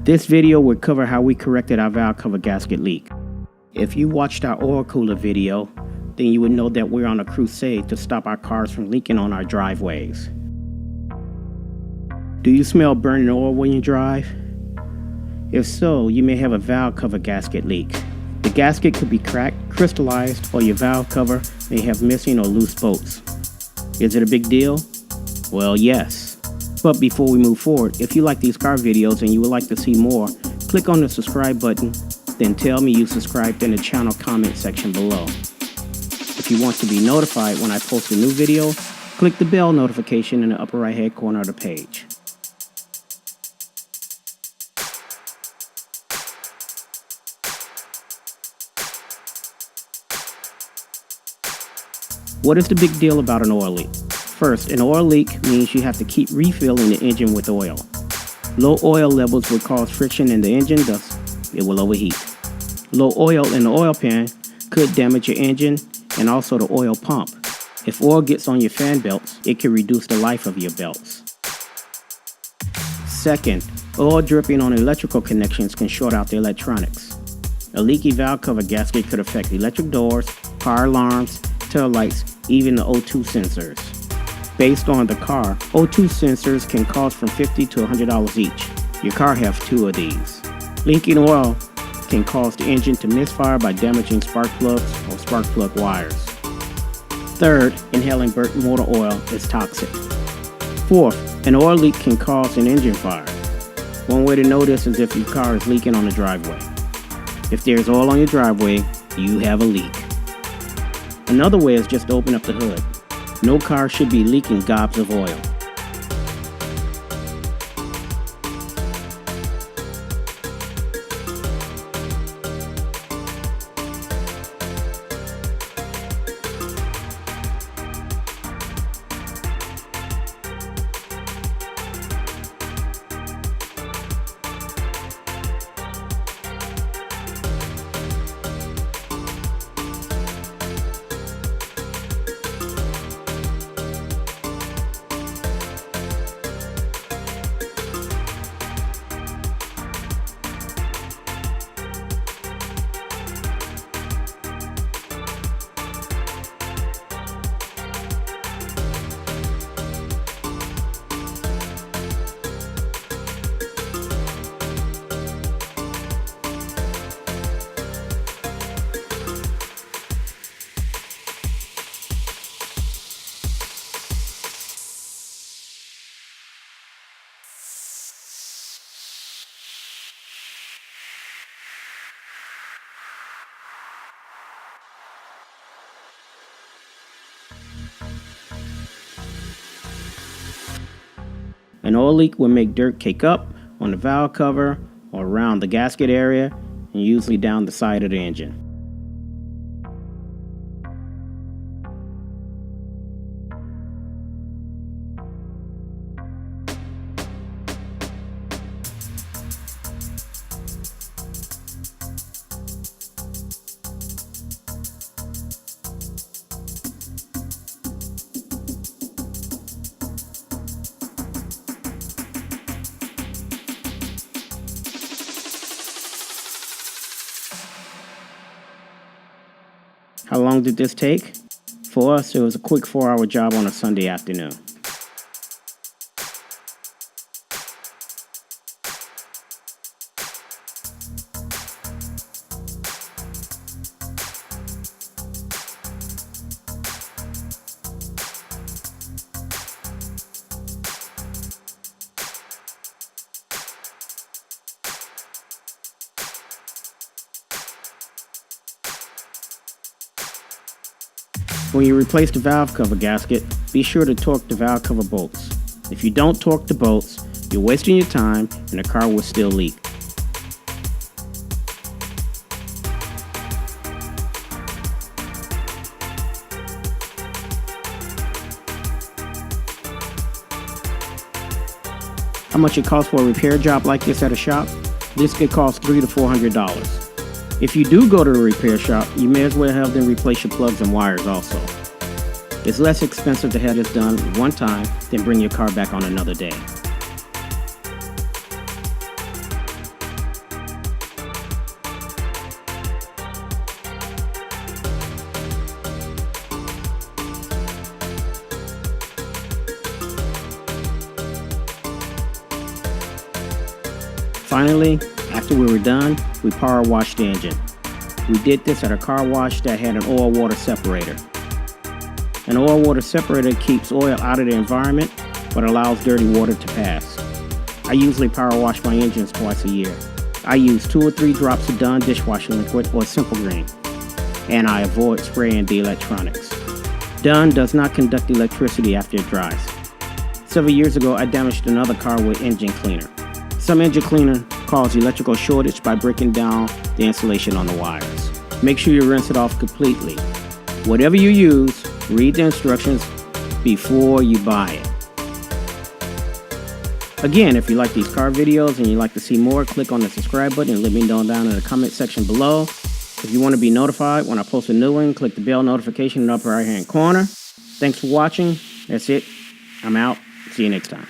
This video will cover how we corrected our valve cover gasket leak. If you watched our oil cooler video, then you would know that we're on a crusade to stop our cars from leaking on our driveways. Do you smell burning oil when you drive? If so, you may have a valve cover gasket leak. The gasket could be cracked, crystallized, or your valve cover may have missing or loose bolts. Is it a big deal? Well, yes. But before we move forward, if you like these car videos and you would like to see more, click on the subscribe button, then tell me you subscribed in the channel comment section below. If you want to be notified when I post a new video, click the bell notification in the upper right hand corner of the page. What is the big deal about an oil leak? First, an oil leak means you have to keep refilling the engine with oil. Low oil levels will cause friction in the engine, thus it will overheat. Low oil in the oil pan could damage your engine and also the oil pump. If oil gets on your fan belts, it can reduce the life of your belts. Second, oil dripping on electrical connections can short out the electronics. A leaky valve cover gasket could affect electric doors, car alarms, tail lights, even the O2 sensors. Based on the car, O2 sensors can cost from $50 to $100 each. Your car has 2 of these. Leaking oil can cause the engine to misfire by damaging spark plugs or spark plug wires. Third, inhaling burnt motor oil is toxic. Fourth, an oil leak can cause an engine fire. One way to know this is if your car is leaking on the driveway. If there's oil on your driveway, you have a leak. Another way is just to open up the hood. No car should be leaking gobs of oil. An oil leak will make dirt cake up on the valve cover or around the gasket area and usually down the side of the engine. How long did this take? For us, it was a quick 4-hour job on a Sunday afternoon. When you replace the valve cover gasket, be sure to torque the valve cover bolts. If you don't torque the bolts, you're wasting your time and the car will still leak. How much it costs for a repair job like this at a shop? This could cost $300 to $400. If you do go to the repair shop, you may as well have them replace your plugs and wires also. It's less expensive to have this done one time than bring your car back on another day. Finally, after we were done, we power washed the engine. We did this at a car wash that had an oil-water separator. An oil-water separator keeps oil out of the environment, but allows dirty water to pass. I usually power wash my engines twice a year. I use 2 or 3 drops of Dawn dishwashing liquid or Simple Green, and I avoid spraying the electronics. Dawn does not conduct electricity after it dries. Several years ago, I damaged another car with engine cleaner. Some engine cleaner caused electrical shortage by breaking down the insulation on the wires. Make sure you rinse it off completely. Whatever you use, read the instructions before you buy it. Again, if you like these car videos and you'd like to see more, click on the subscribe button and let me know down in the comment section below. If you want to be notified when I post a new one, click the bell notification in the upper right hand corner. Thanks for watching. That's it. I'm out. See you next time.